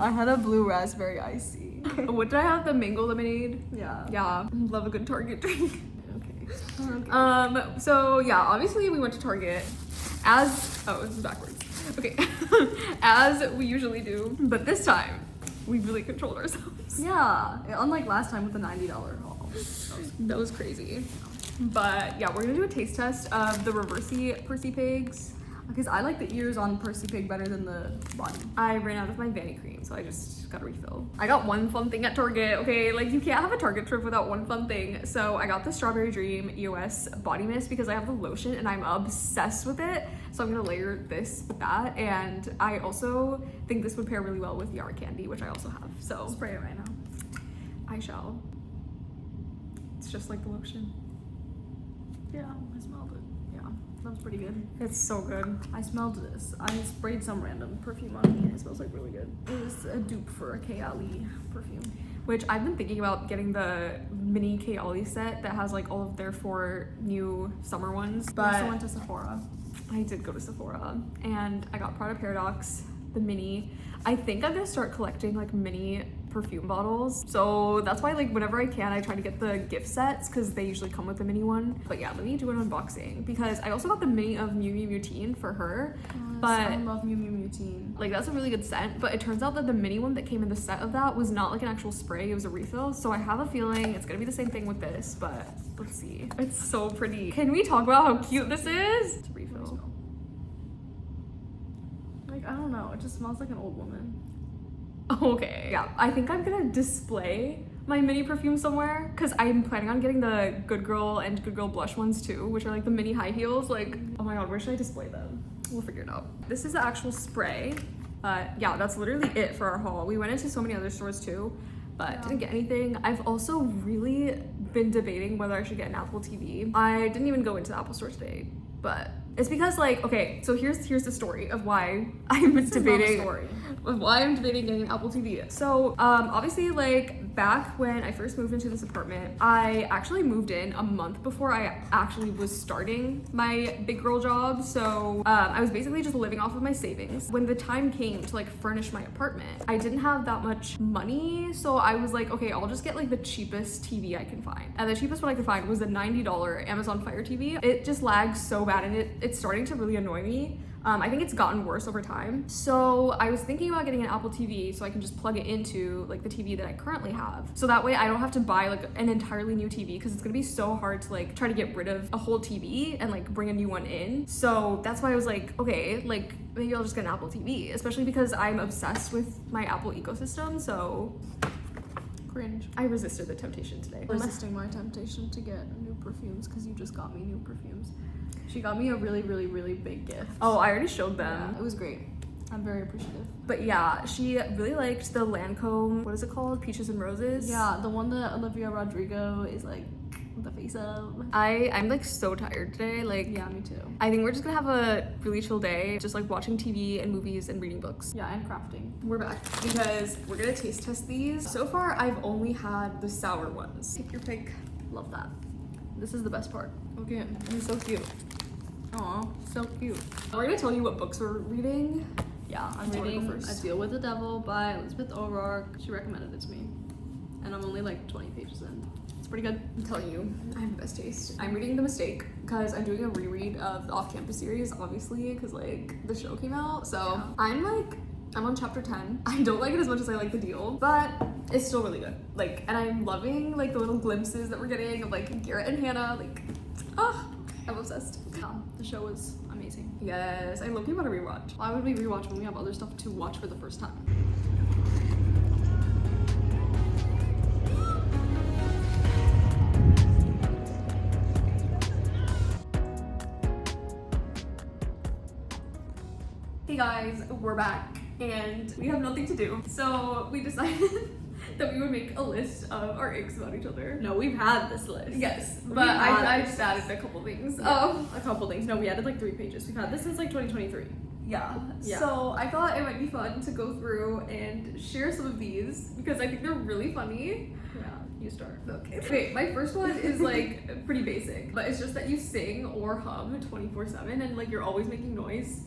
I had a blue raspberry icy. What did I have? The mango lemonade? Yeah. Yeah. Love a good Target drink. Okay. So yeah, obviously we went to Target as, oh, this is backwards. Okay. As we usually do, but this time we really controlled ourselves. Yeah, unlike last time with the $90 haul. That was crazy. But yeah, we're gonna do a taste test of the reversey Percy Pigs. Because I like the ears on Percy Pig better than the body. I ran out of my Vanny cream, so I just got a refill. I got one fun thing at Target, okay? Like, you can't have a Target trip without one fun thing. So I got the Strawberry Dream EOS body mist because I have the lotion and I'm obsessed with it. So I'm gonna layer this with that. And I also think this would pair really well with Yara Candy, which I also have. So Spray it right now. I shall. It's just like the lotion. Yeah, I smelled it. Yeah, that was pretty good. It's so good. I smelled this. I sprayed some random perfume on me and it smells like really good. It was a dupe for a Kayali perfume. Which I've been thinking about getting the mini Kayali set that has like all of their 4 new summer ones. But I But also went to Sephora. I did go to Sephora and I got Prada Paradox, the mini. I think I'm gonna start collecting like mini perfume bottles. So that's why like whenever I can, I try to get the gift sets because they usually come with the mini one. But yeah, let me do an unboxing because I also got the mini of Miu Miu Mutine for her. But I love Miu Miu Mutine. like that's a really good scent, but it turns out that the mini one that came in the set of that was not like an actual spray, it was a refill. So I have a feeling it's gonna be the same thing with this, but let's see. It's so pretty. Can we talk about how cute this is? It's a refill. Like, I don't know, it just smells like an old woman. Okay. Yeah, I think I'm gonna display my mini perfume somewhere because I'm planning on getting the Good Girl and Good Girl blush ones too, which are like the mini high heels. Like, oh my god, where should I display them? We'll figure it out. This is the actual spray. Yeah, that's literally it for our haul. We went into so many other stores too, but didn't get anything. I've also really been debating whether I should get an Apple TV. I didn't even go into the Apple store today, but it's because like, okay, so here's the story of why I'm debating. Of why I'm debating getting an Apple TV. So obviously like back when I first moved into this apartment, I actually moved in a month before I actually was starting my big girl job. So I was basically just living off of my savings. When the time came to like furnish my apartment, I didn't have that much money. So I was like, okay, I'll just get like the cheapest TV I can find. And the cheapest one I could find was a $90 Amazon Fire TV. It just lags so bad and it's starting to really annoy me. I think it's gotten worse over time. So I was thinking about getting an Apple TV so I can just plug it into like the TV that I currently have. So that way I don't have to buy like an entirely new TV because it's gonna be so hard to like try to get rid of a whole TV and like bring a new one in. So that's why I was like, okay, like maybe I'll just get an Apple TV, especially because I'm obsessed with my Apple ecosystem. So Cringe. I resisted the temptation today. Resisting my temptation to get new perfumes because you just got me new perfumes. She got me a really, really, really big gift. Oh, I already showed them. Yeah, it was great. I'm very appreciative. But yeah, she really liked the Lancome, what is it called? Peaches and Roses? Yeah, the one that Olivia Rodrigo is like the face of. I'm like so tired today. Like, yeah, me too. I think we're just gonna have a really chill day, just like watching TV and movies and reading books. Yeah, and crafting. We're back because we're gonna taste test these. So far, I've only had the sour ones. Take your pick. Love that. This is the best part. Okay, it's so cute. Aw, so cute. We're gonna tell you what books we're reading. Yeah, I'm Do you wanna go reading first? A Deal with the Devil by Elizabeth O'Rourke. She recommended it to me. And I'm only like 20 pages in. It's pretty good. I'm telling you, I have the best taste. I'm reading The Mistake because I'm doing a reread of the Off-Campus series, obviously, because like the show came out. So Yeah. I'm on chapter 10. I don't like it as much as I like The Deal, but it's still really good. Like, and I'm loving like the little glimpses that we're getting of like Garrett and Hannah. Like, I'm obsessed. The show is amazing. Yes, I love you want to rewatch. Why would we rewatch when we have other stuff to watch for the first time? Hey guys, we're back and we have nothing to do. So we decided that we would make a list of our icks about each other. No, we've had this list. Yes, but I just added a couple things. Yeah, a couple things. No, we added like 3 pages. We've had this since like 2023. Yeah. Yeah. So I thought it might be fun to go through and share some of these because I think they're really funny. Yeah, you start. Okay. Wait, my first one is like pretty basic, but it's just that you sing or hum 24/7 and like you're always making noise.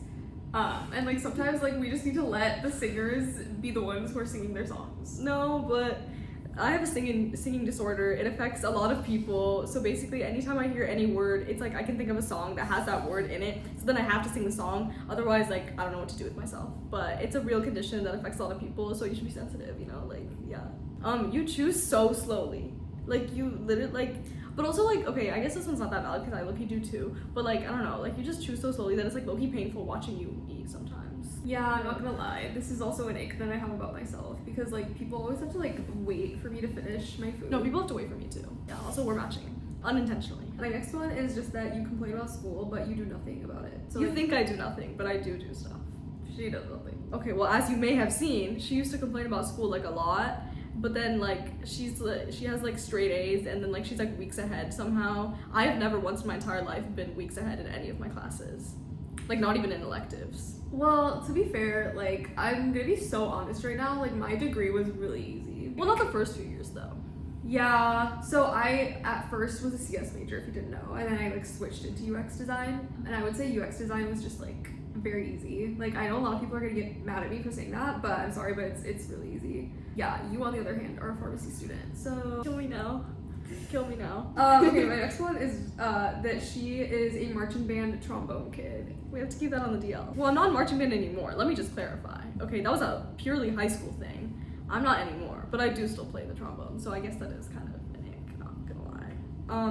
And like sometimes like we just need to let the singers be the ones who are singing their songs. No, but I have a singing disorder. It affects a lot of people. So basically, anytime I hear any word, it's like I can think of a song that has that word in it. So then I have to sing the song. Otherwise, like I don't know what to do with myself. But it's a real condition that affects a lot of people. So you should be sensitive. You know, like yeah. You choose so slowly. Like you literally like. But also like okay, I guess this one's not that valid because I low-key do too. But like I don't know, like you just choose so slowly that it's like low-key painful watching you eat sometimes. Yeah, I'm not gonna lie. This is also an ick that I have about myself because like people always have to like wait for me to finish my food. No, people have to wait for me too. Yeah, also we're matching. Unintentionally. My next one is just that you complain about school but you do nothing about it. So You like, think I do nothing, but I do stuff. she does nothing. Okay, well as you may have seen, she used to complain about school like a lot, but then like she has like straight A's and then like she's like weeks ahead somehow. I have never once in my entire life been weeks ahead in any of my classes. Like not even in electives. Well, to be fair, like I'm gonna be so honest right now, like my degree was really easy. Well, not the first few years though. Yeah, so I at first was a CS major if you didn't know, and then I like switched into UX design, and I would say UX design was just like very easy. Like I know a lot of people are gonna get mad at me for saying that, but I'm sorry, but it's really easy. Yeah, you on the other hand are a pharmacy student, so Kill me now. Kill me now. okay, my next one is that she is a marching band trombone kid. We have to keep that on the DL. Well, I'm not in marching band anymore. Let me just clarify. Okay, that was a purely high school thing. I'm not anymore, but I do still play the trombone, so I guess that is kind of an ick, not gonna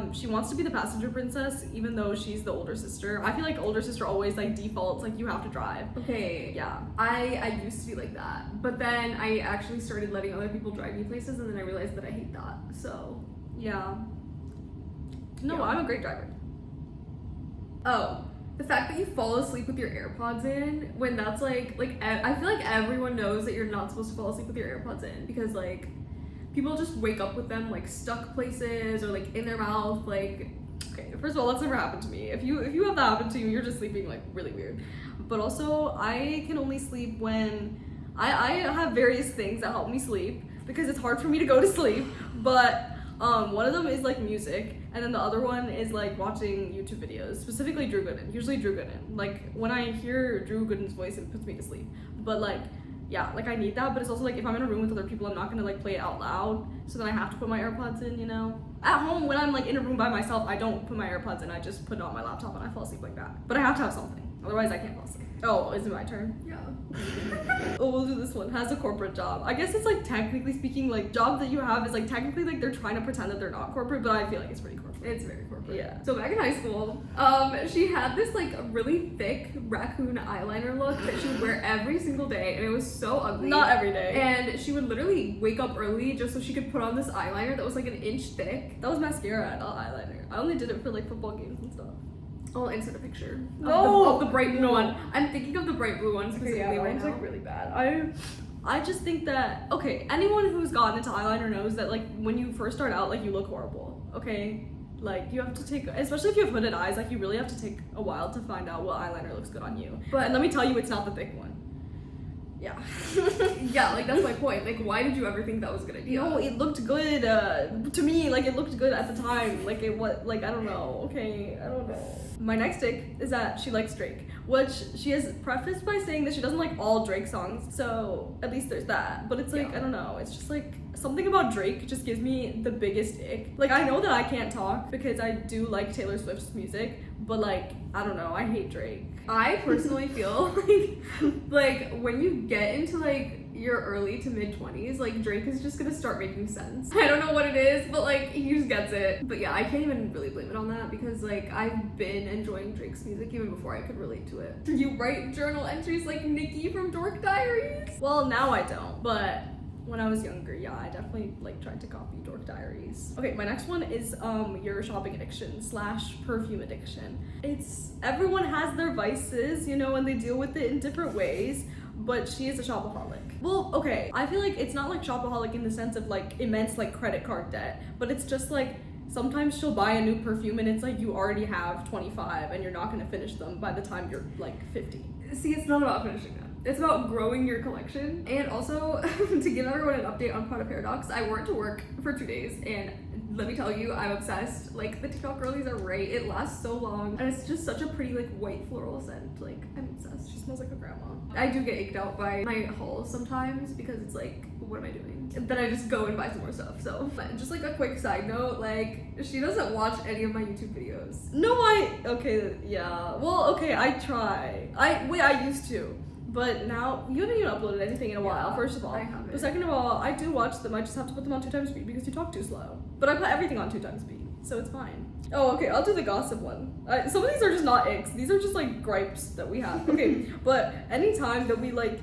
lie. She wants to be the passenger princess, even though she's the older sister. I feel like older sister always like defaults, like you have to drive. Okay, Yeah. I used to be like that, but then I actually started letting other people drive me places, and then I realized that I hate that, so. Yeah. No, Yeah. I'm a great driver. Oh, the fact that you fall asleep with your AirPods in when that's like I feel like everyone knows that you're not supposed to fall asleep with your AirPods in because like people just wake up with them like stuck places or like in their mouth like. Okay, first of all, that's never happened to me. If you have that happen to you, you're just sleeping like really weird. But also, I can only sleep when I have various things that help me sleep because it's hard for me to go to sleep. But one of them is like music, and then the other one is like watching YouTube videos, specifically Drew Gooden. Usually Drew Gooden. Like when I hear Drew Gooden's voice, it puts me to sleep. But like, yeah, like I need that. But it's also like if I'm in a room with other people, I'm not gonna like play it out loud. So then I have to put my AirPods in, you know. At home, when I'm like in a room by myself, I don't put my AirPods in. I just put it on my laptop and I fall asleep like that. But I have to have something, otherwise I can't fall asleep. Oh, is it my turn? Yeah. Oh, we'll do this one. Has a corporate job. I guess it's like technically speaking, like job that you have is like technically like they're trying to pretend that they're not corporate, but I feel like it's pretty corporate. It's very corporate. Yeah. So back in high school, she had this like really thick raccoon eyeliner look that she would wear every single day, and it was so ugly. Not every day. And she would literally wake up early just so she could put on this eyeliner that was like an inch thick. That was mascara, not eyeliner. I only did it for like football games and stuff. I'll insert a picture No! of the bright blue No. one. I'm thinking of the bright blue one specifically Okay, yeah, right that now. one's like really bad. I just think that okay, anyone who's gotten into eyeliner knows that like when you first start out, like you look horrible. Okay, like you have to take, especially if you have hooded eyes, like you really have to take a while to find out what eyeliner looks good on you. But- and let me tell you, it's not the thick one. Yeah. Yeah, like that's my point. Like, why did you ever think that was a good idea? No, it looked good to me. Like it looked good at the time. Like it what? Like I don't know. Okay, I don't know. My next ick is that she likes Drake, which she has prefaced by saying that she doesn't like all Drake songs. So at least there's that. But it's like Yeah. I don't know. It's just like something about Drake just gives me the biggest ick. Like I know that I can't talk because I do like Taylor Swift's music, but like I don't know. I hate Drake. I personally feel like when you get into like your early to mid 20s, like Drake is just gonna start making sense. I don't know what it is, but like he just gets it. But yeah, I can't even really blame it on that because like I've been enjoying Drake's music even before I could relate to it. You write journal entries like Nikki from Dork Diaries? Well, now I don't, but when I was younger, yeah, I definitely like tried to copy Dork Diaries. Okay, my next one is your shopping addiction / perfume addiction. It's everyone has their vices, you know, and they deal with it in different ways. But she is a shopaholic. Well, okay, I feel like it's not like shopaholic in the sense of like immense like credit card debt, but it's just like sometimes she'll buy a new perfume and it's like you already have 25 and you're not gonna finish them by the time you're like 50. See, it's not about finishing them. It's about growing your collection. And also, to give everyone an update on Product Paradox, I went to work for 2 days and let me tell you, I'm obsessed. Like, the TikTok girlies are right. It lasts so long, and it's just such a pretty, like, white floral scent. Like, I'm obsessed. She smells like a grandma. I do get icked out by my hauls sometimes because it's like, what am I doing? And then I just go and buy some more stuff. So, but just like a quick side note, like, she doesn't watch any of my YouTube videos. No, okay, yeah. Well, okay, I try. I used to. But now, you haven't even uploaded anything in a while, first of all. I haven't. But second of all, I do watch them. I just have to put them on 2 times speed because you talk too slow. But I put everything on 2 times speed, so it's fine. Oh, okay, I'll do the gossip one. Some of these are just not icks. These are just, like, gripes that we have. Okay, but anytime that we, like,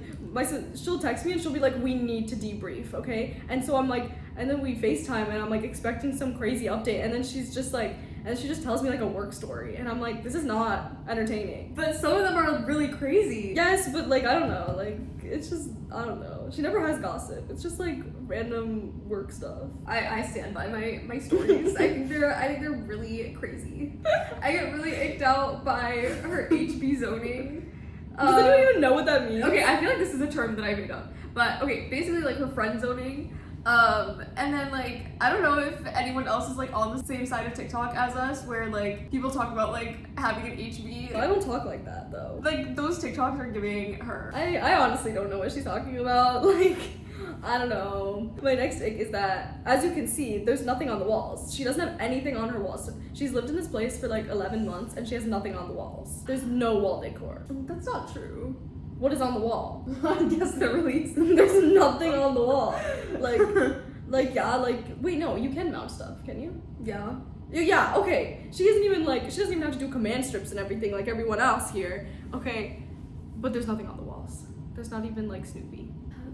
she'll text me and she'll be like, we need to debrief, okay? And so I'm like, and then we FaceTime and I'm, like, expecting some crazy update. And then she's just, like, and she just tells me, like, a work story. And I'm like, this is not entertaining. But some of them are really crazy. Yes, but, like, I don't know. Like, it's just, I don't know. She never has gossip. It's just, like, random work stuff. I stand by my stories. I think they're really crazy. I get really icked out by her HB zoning. Does anyone even know what that means? Okay, I feel like this is a term that I made up. But okay, basically like her friend zoning. And then like, I don't know if anyone else is like on the same side of TikTok as us, where like people talk about like having an HB. I don't talk like that though. Like those TikToks are giving her. I honestly don't know what she's talking about. Like, I don't know. My next ick is that, as you can see, there's nothing on the walls. She doesn't have anything on her walls. She's lived in this place for like 11 months and she has nothing on the walls. There's no wall decor. That's not true. What is on the wall? I guess there really is. There's nothing on the wall. Wait, no, you can mount stuff, can you? Yeah. Yeah, okay. She doesn't even have to do command strips and everything like everyone else here. Okay, but there's nothing on the walls. There's not even like Snoopy.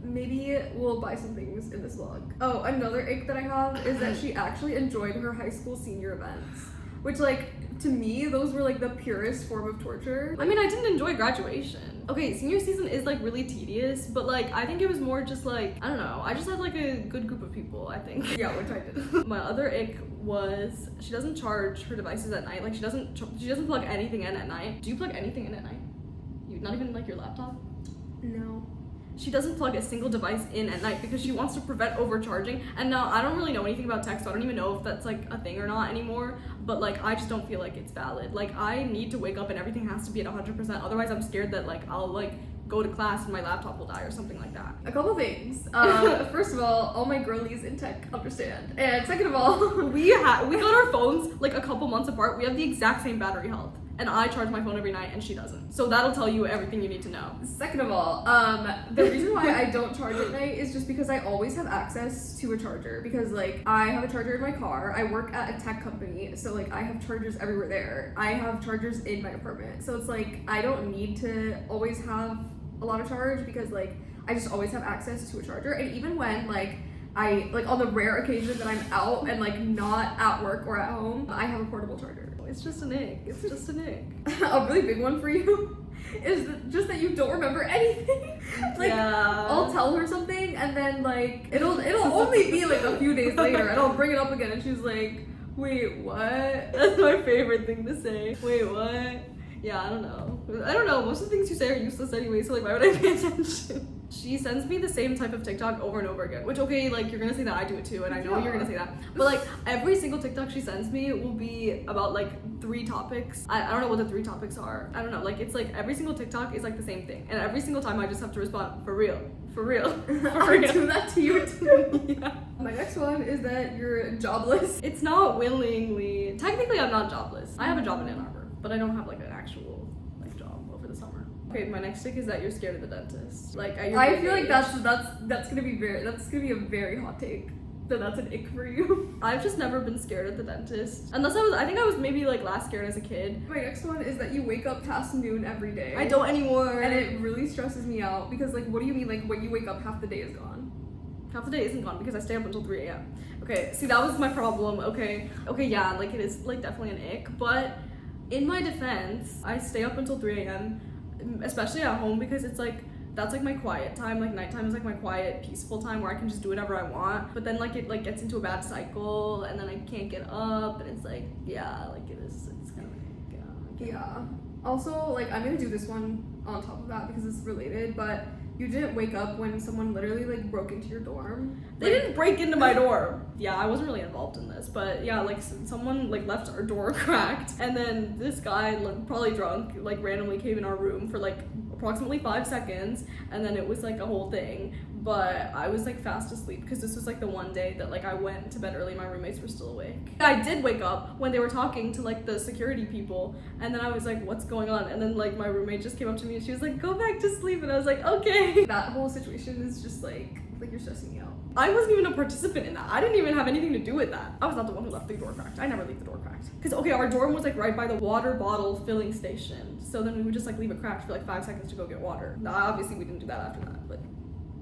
Maybe we'll buy some things in this vlog. Oh, another ick that I have is that she actually enjoyed her high school senior events. Which, like, to me, those were, like, the purest form of torture. I mean, I didn't enjoy graduation. Okay, senior season is, like, really tedious, but, like, I think it was more just, like, I don't know. I just had, like, a good group of people, I think. Yeah, which I did. My other ick was she doesn't charge her devices at night. Like, she doesn't plug anything in at night. Do you plug anything in at night? You not even, like, your laptop? No. She doesn't plug a single device in at night because she wants to prevent overcharging. And now I don't really know anything about tech, so I don't even know if that's like a thing or not anymore. But like, I just don't feel like it's valid. Like, I need to wake up and everything has to be at 100%. Otherwise, I'm scared that like I'll like go to class and my laptop will die or something like that. A couple things. First of all my girlies in tech understand. And second of all, we got our phones like a couple months apart. We have the exact same battery health. And I charge my phone every night and she doesn't. So that'll tell you everything you need to know. Second of all, the reason why I don't charge at night is just because I always have access to a charger. Because like, I have a charger in my car, I work at a tech company, so like I have chargers everywhere there. I have chargers in my apartment. So it's like, I don't need to always have a lot of charge because like, I just always have access to a charger. And even when like, on the rare occasion that I'm out and like not at work or at home, I have a portable charger. It's just an ick. It's just an ick. A really big one for you is just that you don't remember anything. Like, yeah. I'll tell her something and then like it'll only be like a few days later and I'll bring it up again and she's like, wait, what? That's my favorite thing to say. Wait, what? Yeah, I don't know. Most of the things you say are useless anyway, so like, why would I pay attention? She sends me the same type of TikTok over and over again, which, okay, like, you're gonna say that I do it too, and I know you're gonna say that. But like, every single TikTok she sends me will be about like 3 topics. I don't know what the 3 topics are. I don't know, like, it's like every single TikTok is like the same thing. And every single time I just have to respond, for real. For real. For I real. do that to you too. Yeah. My next one is that you're jobless. It's not willingly. Technically, I'm not jobless. I have a job in Ann Arbor, but I don't have like an actual like job over the summer. Okay, my next stick is that you're scared of the dentist. Like, I feel like that's gonna be a very hot take. That's an ick for you. I've just never been scared at the dentist. Unless I think I was maybe like last scared as a kid. My next one is that you wake up past noon every day. I don't anymore. And it really stresses me out because like, what do you mean like when you wake up half the day is gone? Half the day isn't gone because I stay up until 3 a.m. Okay, see, that was my problem. Okay, yeah, like it is like definitely an ick, but in my defense, I stay up until 3 a.m. especially at home because it's like, that's like my quiet time. Like, nighttime is like my quiet, peaceful time where I can just do whatever I want. But then like it like gets into a bad cycle and then I can't get up and it's like, yeah, like it's kind of Yeah. Also, like, I'm gonna do this one on top of that because it's related, but You didn't wake up when someone literally like broke into your dorm? They didn't break into my dorm. Yeah, I wasn't really involved in this, but yeah, like someone like left our door cracked, and then this guy, like, probably drunk, like randomly came in our room for like approximately 5 seconds, and then it was like a whole thing. But I was like fast asleep because this was like the one day that like I went to bed early, my roommates were still awake. I did wake up when they were talking to like the security people, and then I was like, what's going on? And then like my roommate just came up to me and she was like, go back to sleep, and I was like, okay. That whole situation is just like you're stressing me out. I wasn't even a participant in that. I didn't even have anything to do with that. I was not the one who left the door cracked. I never leave the door cracked. Because, okay, our dorm was like right by the water bottle filling station. So then we would just like leave it cracked for like 5 seconds to go get water. Now, obviously we didn't do that after that, but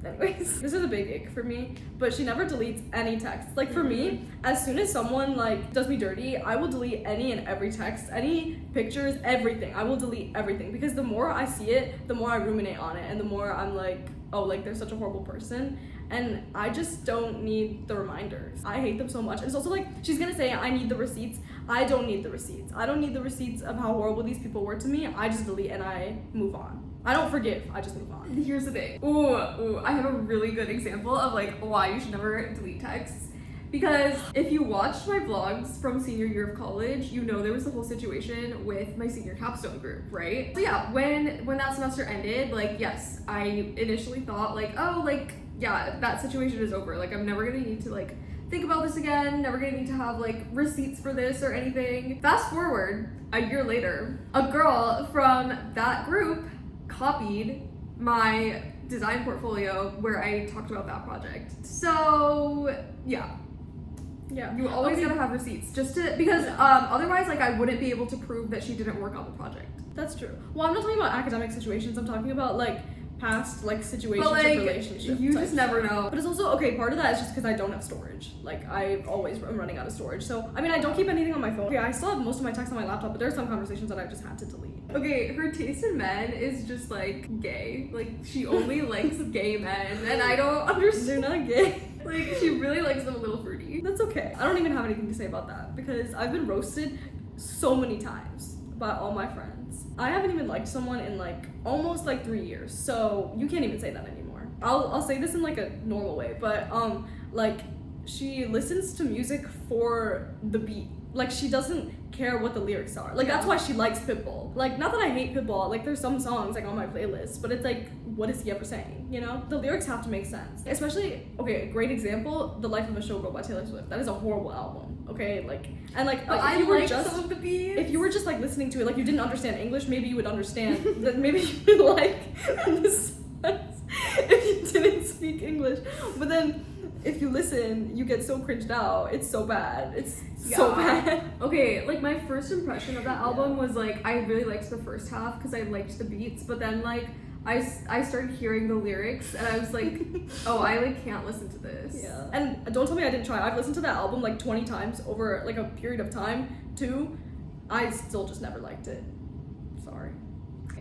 anyways. This is a big ick for me, but she never deletes any texts. Like for me, as soon as someone like does me dirty, I will delete any and every text, any pictures, everything. I will delete everything because the more I see it, the more I ruminate on it, and the more I'm like, oh, like they're such a horrible person. And I just don't need the reminders. I hate them so much. And it's also like, she's gonna say I need the receipts. I don't need the receipts. I don't need the receipts of how horrible these people were to me. I just delete and I move on. I don't forgive, I just move on. Here's the thing. Ooh, I have a really good example of like why you should never delete texts. Because if you watched my vlogs from senior year of college, you know there was the whole situation with my senior capstone group, right? So yeah, when that semester ended, like yes, I initially thought like, oh, like yeah, that situation is over. Like I'm never gonna need to like think about this again, never gonna need to have like receipts for this or anything. Fast forward a year later, a girl from that group copied my design portfolio where I talked about that project. So yeah. Yeah. You always gotta have receipts just to, because otherwise like I wouldn't be able to prove that she didn't work on the project. That's true. Well, I'm not talking about academic situations, I'm talking about like past like situations but, like, of relationships. You just never know. But it's also, okay, part of that is just because I don't have storage. Like I always am running out of storage. So I mean I don't keep anything on my phone. Okay, I still have most of my texts on my laptop, but there are some conversations that I just had to delete. Okay, her taste in men is just like gay. Like she only likes gay men, and I don't understand. They're not gay. Like she really likes them a little fruity. That's okay. I don't even have anything to say about that because I've been roasted so many times by all my friends. I haven't even liked someone in like almost like 3 years, so you can't even say that anymore. I'll say this in like a normal way, but like she listens to music for the beat. Like she doesn't care what the lyrics are. Like that's why she likes Pitbull. Like not that I hate Pitbull, like there's some songs like on my playlist, but it's like, what is he ever saying, you know? The lyrics have to make sense. Especially, okay, a great example, The Life of a Showgirl by Taylor Swift. That is a horrible album, okay? Like, and like, I if you were like just, some of the beats. if you were just like listening to it, like you didn't understand English, maybe you would understand that maybe you would like the songs if you didn't speak English. But then if you listen, you get so cringed out. It's so bad. It's so bad. Okay, like my first impression of that album was like I really liked the first half because I liked the beats, but then like I started hearing the lyrics and I was like, oh, I like can't listen to this. Yeah. And don't tell me I didn't try. I've listened to that album like 20 times over like a period of time too. I still just never liked it. Sorry.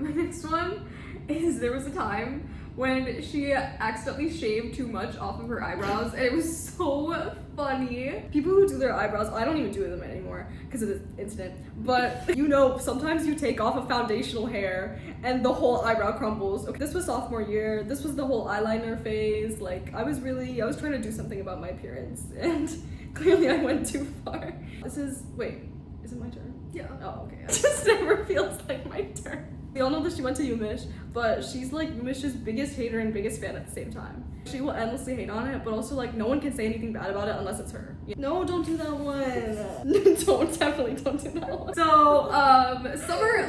My next one is there was a time when she accidentally shaved too much off of her eyebrows, and it was so funny. People who do their eyebrows, I don't even do them anymore because of this incident, but you know, sometimes you take off a foundational hair and the whole eyebrow crumbles. Okay, this was sophomore year, this was the whole eyeliner phase. Like I was trying to do something about my appearance, and clearly I went too far. Is it my turn? Yeah. Oh, okay. It just never feels like my turn. We all know that she went to UMich, but she's like UMich's biggest hater and biggest fan at the same time. She will endlessly hate on it, but also like no one can say anything bad about it unless it's her. No, don't do that one. Definitely don't do that one. So,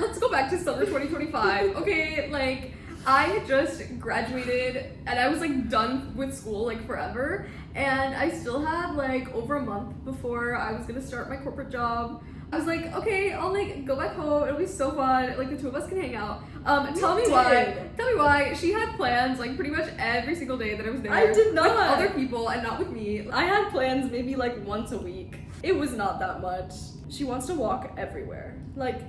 let's go back to summer 2025. Okay, like I had just graduated and I was like done with school like forever, and I still had like over a month before I was gonna start my corporate job. I was like, okay, I'll like go back home. It'll be so fun. Like the two of us can hang out. Tell me why. She had plans like pretty much every single day that I was there. I did not. With other people and not with me. I had plans maybe like once a week. It was not that much. She wants to walk everywhere. Like,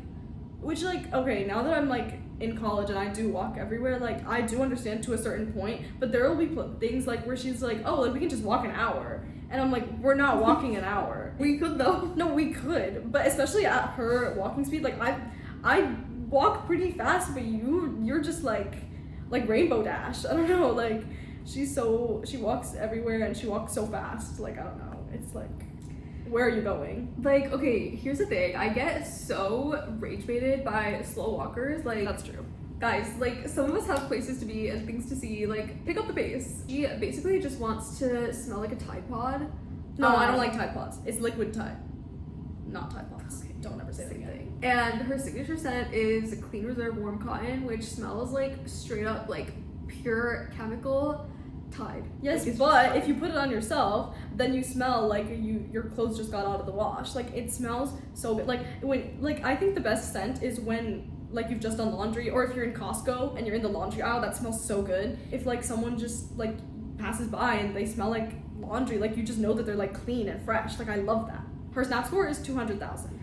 which like, okay, now that I'm like in college and I do walk everywhere, like I do understand to a certain point, but there will be things like where she's like, oh, like we can just walk an hour. And I'm like, we're not walking an hour. We could though. No, we could, but especially at her walking speed, like I walk pretty fast, but you're just like, like Rainbow Dash. I don't know, like she walks everywhere and she walks so fast. Like I don't know. It's like, where are you going? Like, okay, here's the thing. I get so rage baited by slow walkers. Like, That's true. guys, like, some of us have places to be and things to see. Like, pick up the pace. She basically just wants to smell like a Tide Pod. No, I don't like Tide Pods. It's liquid Tide, not Tide Pods. Okay, Don't ever say that again. thing. And her signature scent is Clean Reserve Warm Cotton, which smells like straight up like pure chemical Tide. Yes, Like, it's but just- if you put it on yourself, then you smell like your clothes just got out of the wash. Like it smells so good. Like I think the best scent is when like you've just done laundry, or if you're in Costco and you're in the laundry aisle, that smells so good. If like someone just like passes by and they smell like laundry, like you just know that they're like clean and fresh. Like I love that. Her snap score is 200,000.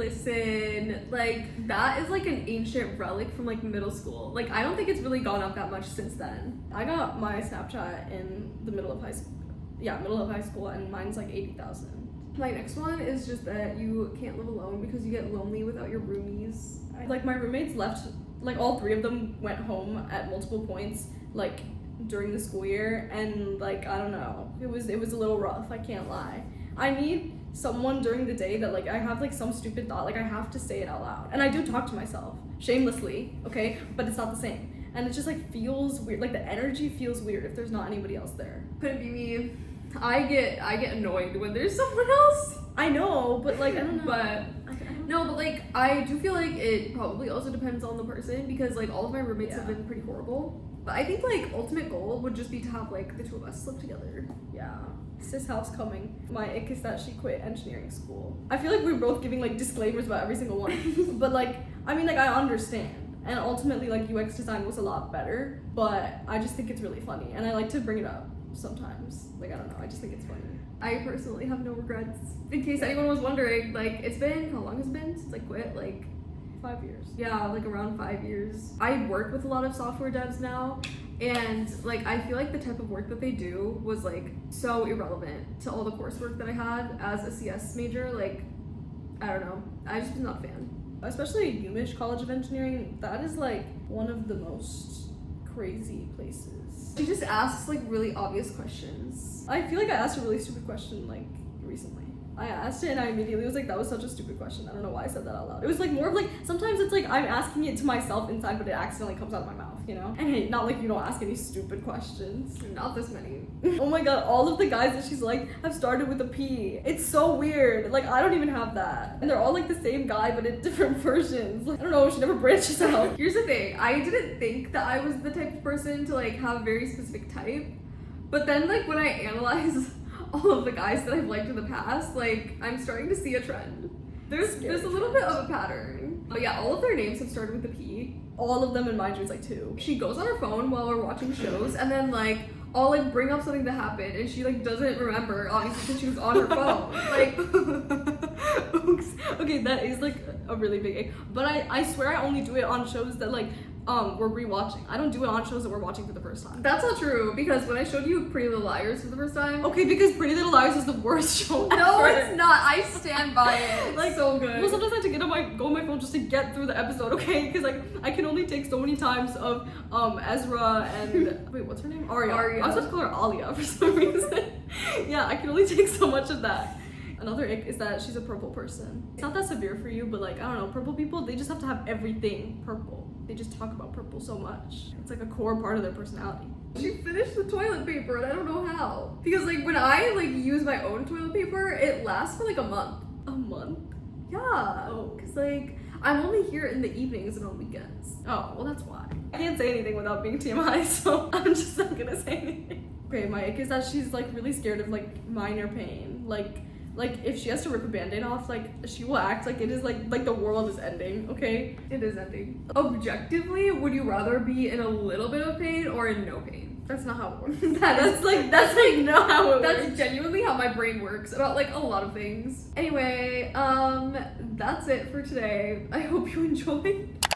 Listen, like that is like an ancient relic from like middle school. Like I don't think it's really gone up that much since then. I got my Snapchat in the middle of high school. Yeah, middle of high school, and mine's like 80,000. My next one is just that you can't live alone because you get lonely without your roomies. Like my roommates left, like all three of them went home at multiple points, like during the school year, and like I don't know, it was a little rough. I can't lie. I need someone during the day that like I have like some stupid thought, like I have to say it out loud, and I do talk to myself shamelessly, okay, but it's not the same, and it just like feels weird. Like the energy feels weird if there's not anybody else there. Couldn't be me. I get annoyed when there's someone else. I know, but like I don't know. But no, but like I do feel like it probably also depends on the person because like all of my roommates have Yeah. been pretty horrible. But I think like ultimate goal would just be to have like the two of us live together. Yeah. Sis house coming. My ick is that she quit engineering school. I feel like we're both giving like disclaimers about every single one. But like, I mean like I understand. And ultimately like UX design was a lot better. But I just think it's really funny. And I like to bring it up sometimes. Like I don't know, I just think it's funny. I personally have no regrets. In case anyone was wondering, like it's been how long has it been since I quit? Like 5 years. yeah, like around 5 years. I work with a lot of software devs now, and like I feel like the type of work that they do was like so irrelevant to all the coursework that I had as a CS major. Like I don't know, I just was not a fan. Especially UMich College of Engineering, that is like one of the most crazy places. She just asks like really obvious questions. I feel like I asked a really stupid question like recently. I asked it and I immediately was like, that was such a stupid question. I don't know why I said that out loud. It was like more of like, sometimes it's like I'm asking it to myself inside, but it accidentally comes out of my mouth, you know? And hey, not like you don't ask any stupid questions. Not this many. Oh my god, all of the guys that she's like have started with a P. It's so weird. Like, I don't even have that. And they're all like the same guy, but in different versions. Like, I don't know, she never branches out. Here's the thing, I didn't think that I was the type of person to like have a very specific type. But then like when I analyze all of the guys that I've liked in the past, like I'm starting to see a trend. There's a little bit of a pattern. But yeah, all of their names have started with a P. All of them, and mind you, it's like 2. She goes on her phone while we're watching shows, and then like I'll like bring up something that happened, and she like doesn't remember, obviously because she was on her phone. Like, Oops. Okay, that is like a really big ick. But I swear I only do it on shows that like we're rewatching. I don't do it on shows that we're watching for the first time. that's not true because when I showed you Pretty Little Liars for the first time, Okay, because Pretty Little Liars is the worst show no, ever. it's not. I stand by it. It's Like, so good. Well, sometimes I have to go on my phone just to get through the episode, okay? Because like I can only take so many times of Ezra and wait, what's her name? Aria. Aria. I was about to call her Alia for some reason. Yeah, I can only take so much of that. Another ick is that she's a purple person. It's not that severe for you, but like I don't know, purple people, they just have to have everything purple. They just talk about purple so much. It's like a core part of their personality. She finished the toilet paper and I don't know how. Because like when I like use my own toilet paper, it lasts for like a month. A month? Yeah. Oh. Cause like I'm only here in the evenings and on weekends. Oh, well that's why. I can't say anything without being TMI, so I'm just not gonna say anything. Okay, my ick is that she's like really scared of like minor pain. Like if she has to rip a band-aid off, like she will act like it is like the world is ending, okay? It is ending. Objectively, would you rather be in a little bit of pain or in no pain? That's not how it works. That's that's like not how it That's works. genuinely how my brain works about like a lot of things. Anyway, that's it for today. I hope you enjoyed.